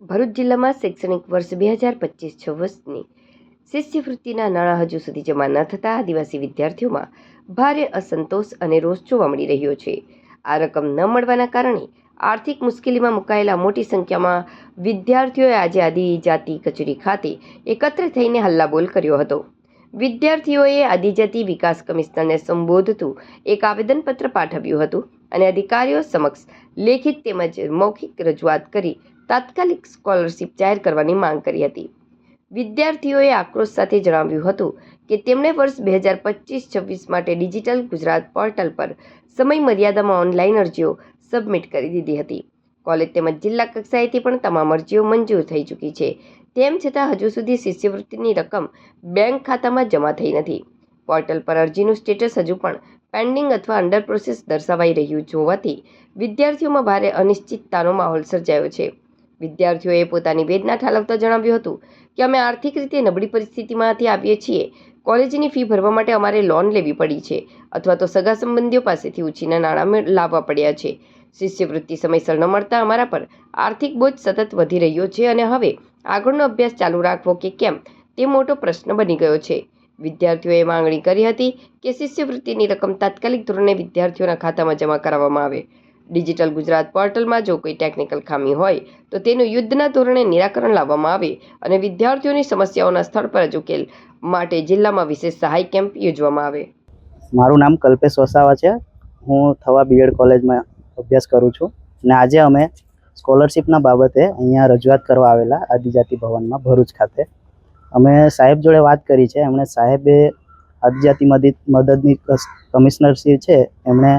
ભરૂચ જિલ્લામાં શૈક્ષણિક વર્ષ 2025-26ની શિષ્યવૃત્તિના નાણાં હજુ સુધી જમા ન થતા આદિવાસી વિદ્યાર્થીઓમાં ભારે અસંતોષ અને રોષ જોવા મળી રહ્યો છે. આ રકમ ન મળવાના કારણે આર્થિક મુશ્કેલીમાં મુકાયેલા મોટી સંખ્યામાં વિદ્યાર્થીઓએ આજે આદિજાતિ કચેરી ખાતે એકત્ર થઈને હલ્લાબોલ કર્યો હતો. વિદ્યાર્થીઓએ આદિજાતિ વિકાસ કમિશનરને સંબોધતું એક આવેદનપત્ર પાઠવ્યું હતું અને અધિકારીઓ સમક્ષ લેખિત તેમજ મૌખિક રજૂઆત કરી તાત્કાલિક સ્કોલરશિપ જાહેર કરવાની માંગ કરી હતી. વિદ્યાર્થીઓએ આક્રોશ સાથે જણાવ્યું હતું કે તેમણે વર્ષ 2025-26 માટે ડિજિટલ ગુજરાત પોર્ટલ પર સમય મર્યાદામાં ઓનલાઈન અરજીઓ સબમિટ કરી દીધી હતી. કોલેજ તેમજ જિલ્લા કક્ષાએથી પણ તમામ અરજીઓ મંજૂર થઈ ચૂકી છે. તેમ છતાં હજુ સુધી શિષ્યવૃત્તિની રકમ બેંક ખાતામાં જમા થઈ નથી. પોર્ટલ પર અરજીનું સ્ટેટસ હજુ પણ પેન્ડિંગ અથવા અંડર પ્રોસેસ દર્શાવાઈ રહ્યું હોવાથી વિદ્યાર્થીઓમાં ભારે અનિશ્ચિતતાનો માહોલ સર્જાયો છે. વિદ્યાર્થીઓએ પોતાની વેદના ઠાલવતા જણાવ્યું હતું કે અમે આર્થિક રીતે નબળી પરિસ્થિતિમાંથી આવીએ છીએ. કોલેજની ફી ભરવા માટે અમારે લોન લેવી પડી છે અથવા તો સગા સંબંધીઓ પાસેથી ઉછીના નાણાં લાવવા પડ્યા છે. શિષ્યવૃત્તિ સમયસર ન મળતા અમારા પર આર્થિક બોજ સતત વધી રહ્યો છે અને હવે આગળનો અભ્યાસ ચાલુ રાખવો કે કેમ તે મોટો પ્રશ્ન બની ગયો છે. વિદ્યાર્થીઓએ માંગણી કરી હતી કે શિષ્યવૃત્તિની રકમ તાત્કાલિક ધોરણે વિદ્યાર્થીઓના ખાતામાં જમા કરાવવામાં આવે. ડિજિટલ ગુજરાત પોર્ટલમાં જો કોઈ ટેકનિકલ ખામી હોય તો તેનું યુદ્ધના ધોરણે નિરાકરણ લાવવામાં આવે અને વિદ્યાર્થીઓની સમસ્યાઓના સ્થળ પર જ ઉકેલ માટે જિલ્લામાં વિશેષ સહાય કેમ્પ યોજવામાં આવે. મારું નામ કલ્પેશ વસાવા છે. હું થવા બીએડ કોલેજમાં અભ્યાસ કરું છું અને આજે અમે સ્કોલરશિપના બાબતે અહીંયા રજૂઆત કરવા આવેલા આદિજાતિ ભવનમાં ભરૂચ ખાતે. અમે સાહેબ જોડે વાત કરી છે. એમણે સાહેબે આદિજાતિ મદદની કમિશનરશ્રી છે એમણે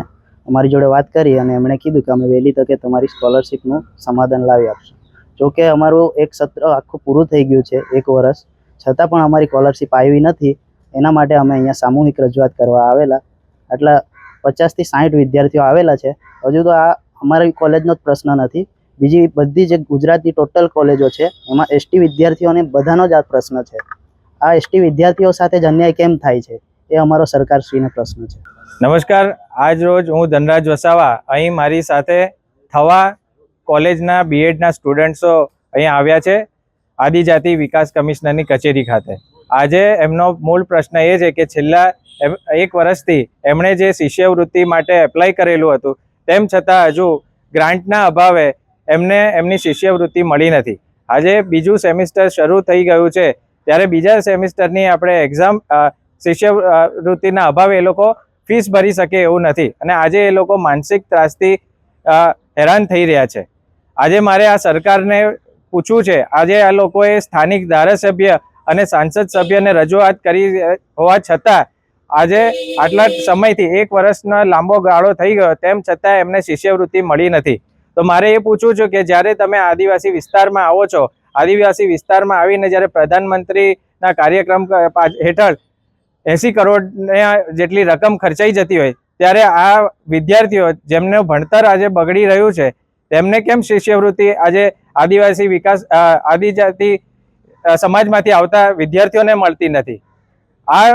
અમારી જોડે વાત કરી અને એમણે કીધું કે અમે વહેલી તકે તમારી સ્કોલરશિપનું સમાધાન લાવી આપશું. જોકે અમારું એક સત્ર આખું પૂરું થઈ ગયું છે, 1 વર્ષ, છતાં પણ અમારી સ્કોલરશિપ આવી નથી. એના માટે અમે અહીંયા સામૂહિક રજૂઆત કરવા આવેલા. આટલા 50થી 60 વિદ્યાર્થીઓ આવેલા છે. હજુ તો આ અમારી કોલેજનો જ પ્રશ્ન નથી, બીજી બધી જે ગુજરાતની ટોટલ કોલેજો છે એમાં એસટી વિદ્યાર્થીઓને બધાનો જ આ પ્રશ્ન છે. આ એસટી વિદ્યાર્થીઓ સાથે જ અન્યાય કેમ થાય છે એ અમારો સરકારશ્રીનો પ્રશ્ન છે. નમસ્કાર. આજ રોજ હું ધનરાજ વસાવા અહીં મારી સાથે થવા કોલેજના બીએડના સ્ટુડન્ટ્સો અહીં આવ્યા છે આદિજાતિ વિકાસ કમિશનરની કચેરી ખાતે. આજે એમનો મૂળ પ્રશ્ન એ છે કે છેલ્લા 1 વર્ષથી એમણે જે શિષ્યવૃત્તિ માટે એપ્લાય કરેલું હતું તેમ છતાં હજુ ગ્રાન્ટના અભાવે એમને એમની શિષ્યવૃત્તિ મળી નથી. આજે બીજું સેમિસ્ટર શરૂ થઈ ગયું છે ત્યારે બીજા સેમિસ્ટરની આપણે એક્ઝામ શિષ્યવૃત્તિના અભાવે એ લોકો ફીસ ભરી શકે એવું નથી અને આજે એ લોકો માનસિક ત્રાસથી હેરાન થઈ રહ્યા છે. આજે મારે આ સરકારને પૂછવું છે, આજે આ લોકોએ સ્થાનિક ધારાસભ્ય અને સાંસદ સભ્યને રજૂઆત કરી હોવા છતાં આજે આટલા સમયથી 1 વર્ષનો લાંબો ગાળો થઈ ગયો તેમ છતાં એમને શિષ્યવૃત્તિ મળી નથી. તો મારે એ પૂછવું છે કે જ્યારે તમે આદિવાસી વિસ્તારમાં આવો છો, આદિવાસી વિસ્તારમાં આવીને જ્યારે પ્રધાનમંત્રીના કાર્યક્રમ હેઠળ 80 કરોડ જેટલી રકમ ખર્ચાઈ જતી હોય ત્યારે આ વિદ્યાર્થીઓ જેમનું ભણતર આજે બગડી રહ્યું છે તેમને કેમ શિષ્યવૃત્તિ આજે આદિજાતિ સમાજમાંથી આવતા વિદ્યાર્થીઓને મળતી નથી? આ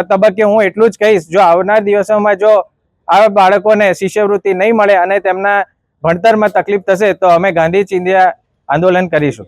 તબક્કે હું એટલું જ કહીશ, જો આવનાર દિવસોમાં જો આ બાળકોને શિષ્યવૃત્તિ નહીં મળે અને તેમના ભણતરમાં તકલીફ થશે તો અમે ગાંધી ચિંધ્યા આંદોલન કરીશું.